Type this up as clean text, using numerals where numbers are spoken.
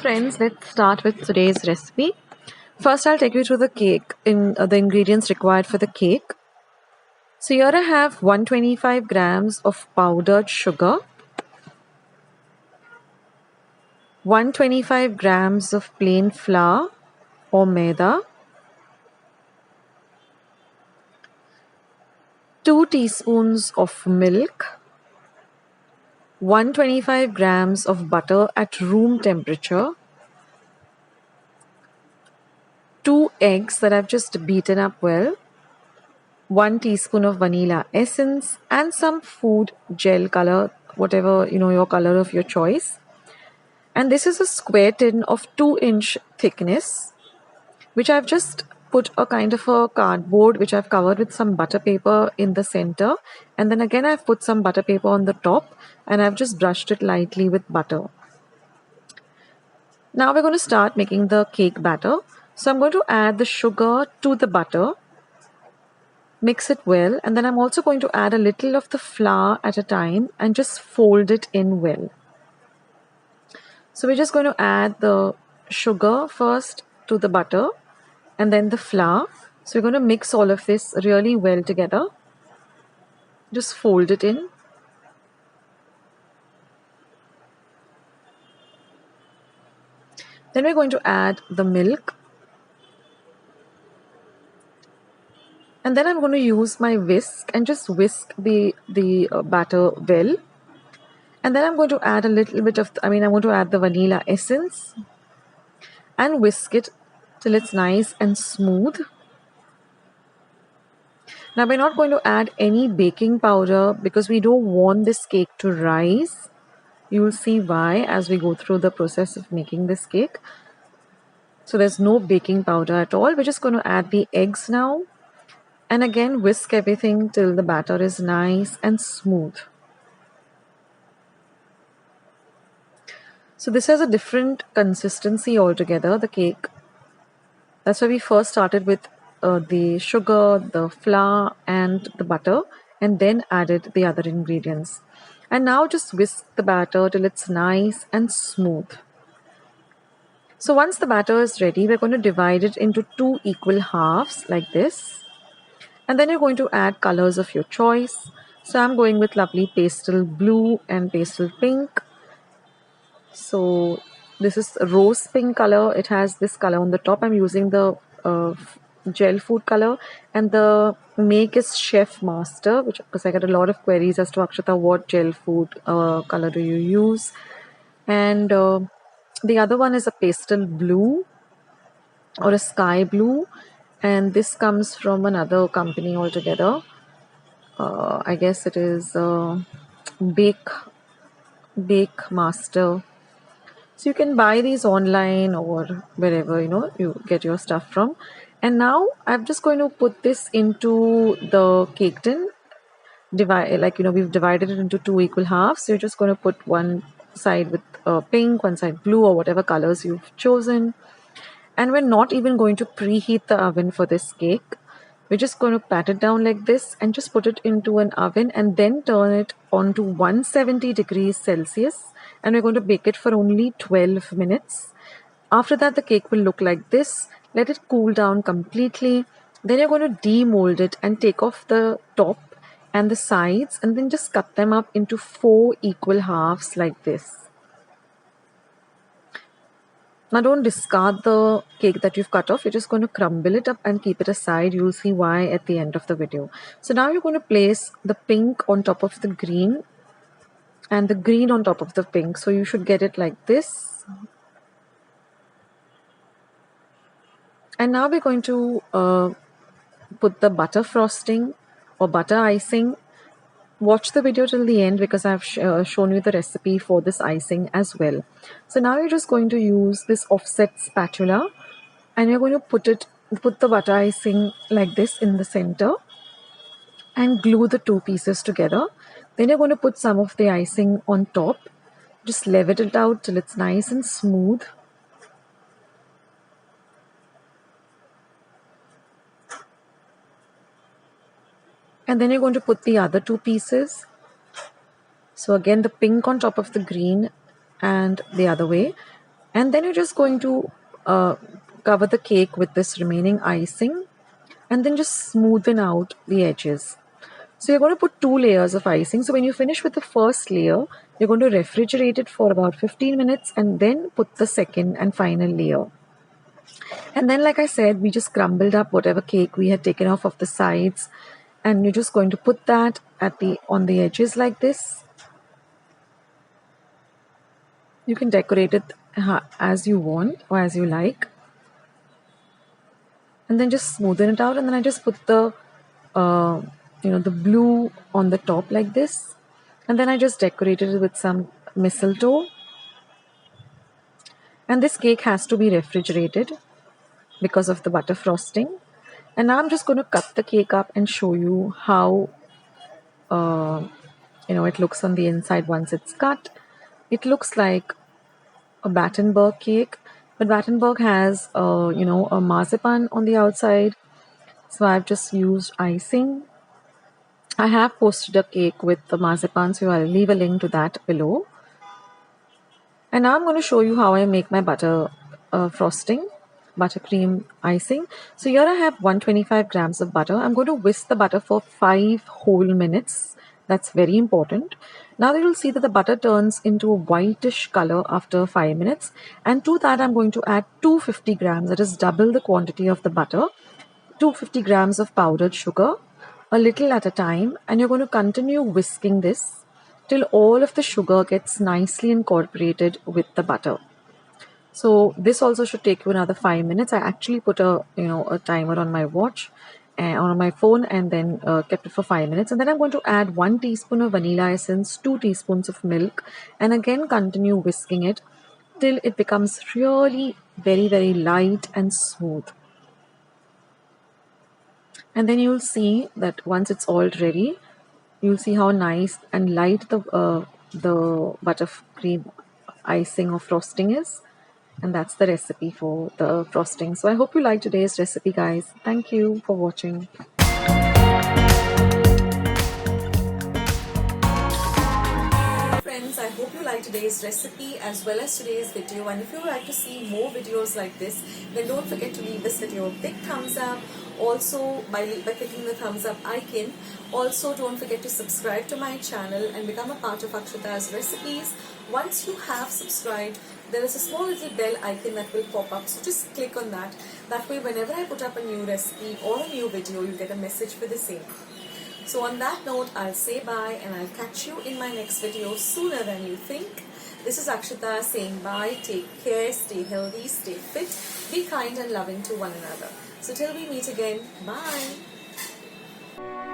friends, let's start with today's recipe. First, I'll take you through the cake in the ingredients required for the cake. So here I have 125 grams of powdered sugar, 125 grams of plain flour or maida, 2 teaspoons of milk, 125 grams of butter at room temperature, 2 eggs that I've just beaten up well, 1 teaspoon of vanilla essence, and some food gel color, whatever your color of your choice. And this is a square tin of 2-inch thickness, which I've just put a kind of a cardboard which I've covered with some butter paper in the center, and then again I've put some butter paper on the top, and I've just brushed it lightly with butter. Now we're going to start making the cake batter. So I'm going to add the sugar to the butter, mix it well, and then I'm also going to add a little of the flour at a time and just fold it in well. So we're just going to add the sugar first to the butter and then the flour. So we're going to mix all of this really well together. Just fold it in. Then we're going to add the milk. And then I'm going to use my whisk and just whisk the batter well. And then I'm going to add a little bit of, I'm going to add the vanilla essence and whisk it till it's nice and smooth. Now we're not going to add any baking powder because we don't want this cake to rise. You'll see why as we go through the process of making this cake. So there's no baking powder at all. We're just going to add the eggs now. And again, whisk everything till the batter is nice and smooth. So this has a different consistency altogether, the cake. That's why we first started with the sugar, the flour and the butter, and then added the other ingredients. And now just whisk the batter till it's nice and smooth. So once the batter is ready, we're going to divide it into 2 equal halves like this. And then you're going to add colors of your choice. So I'm going with lovely pastel blue and pastel pink. So this is rose pink color. It has this color on the top. I'm using the gel food color, and the make is Chef Master, which because I get a lot of queries as to Akshata, what gel food color do you use? And the other one is a pastel blue or a sky blue, and this comes from another company altogether. I guess it is Bake Master. So you can buy these online or wherever you get your stuff from. And now I'm just going to put this into the cake tin. We've divided it into 2 equal halves. So you're just going to put one side with pink, one side blue, or whatever colors you've chosen. And we're not even going to preheat the oven for this cake. We're just going to pat it down like this and just put it into an oven and then turn it on to 170 degrees Celsius. And we're going to bake it for only 12 minutes. After that, the cake will look like this. Let it cool down completely. Then you're going to demold it and take off the top and the sides and then just cut them up into 4 equal halves like this. Now don't discard the cake that you've cut off. You're just going to crumble it up and keep it aside. You'll see why at the end of the video. So now you're going to place the pink on top of the green and the green on top of the pink. So you should get it like this. And now we're going to put the butter frosting or butter icing. Watch the video till the end because I've shown you the recipe for this icing as well. So now you're just going to use this offset spatula and you're going to put the butter icing like this in the center and glue the 2 pieces together. Then you're going to put some of the icing on top. Just level it out till it's nice and smooth. And then you're going to put the other 2 pieces. So again, the pink on top of the green and the other way. And then you're just going to cover the cake with this remaining icing and then just smoothen out the edges. So you're going to put 2 layers of icing. So when you finish with the first layer, you're going to refrigerate it for about 15 minutes and then put the second and final layer. And then, like I said, we just crumbled up whatever cake we had taken off of the sides, and you're just going to put that on the edges like this. You can decorate it as you want or as you like, and then just smoothen it out. And then I just put the the blue on the top like this, and then I just decorated it with some mistletoe. And this cake has to be refrigerated because of the butter frosting. And now I'm just going to cut the cake up and show you how it looks on the inside once it's cut. It looks like a Battenberg cake, but Battenberg has a marzipan on the outside. So I've just used icing. I have posted a cake with the marzipan, so I'll leave a link to that below. And now I'm going to show you how I make my butter frosting, buttercream icing. So here I have 125 grams of butter. I'm going to whisk the butter for 5 whole minutes. That's very important. Now you'll see that the butter turns into a whitish color after 5 minutes. And to that I'm going to add 250 grams, that is double the quantity of the butter, 250 grams of powdered sugar, a little at a time. And you're going to continue whisking this till all of the sugar gets nicely incorporated with the butter. So this also should take you another 5 minutes. I actually put a timer on my watch and on my phone, and then kept it for 5 minutes. And then I'm going to add 1 teaspoon of vanilla essence, 2 teaspoons of milk, and again continue whisking it till it becomes really very, very light and smooth. And then you'll see that once it's all ready, you'll see how nice and light the buttercream icing or frosting is. And that's the recipe for the frosting. So I hope you liked today's recipe, guys. Thank you for watching. Friends, I hope you liked today's recipe as well as today's video. And if you would like to see more videos like this, then don't forget to leave this video a big thumbs up. Also, by clicking the thumbs up icon. Also, don't forget to subscribe to my channel and become a part of Akshita's recipes. Once you have subscribed, there is a small little bell icon that will pop up. So just click on that. That way, whenever I put up a new recipe or a new video, you get a message for the same. So on that note, I'll say bye and I'll catch you in my next video sooner than you think. This is Akshita saying bye. Take care, stay healthy, stay fit, be kind and loving to one another. So till we meet again, bye.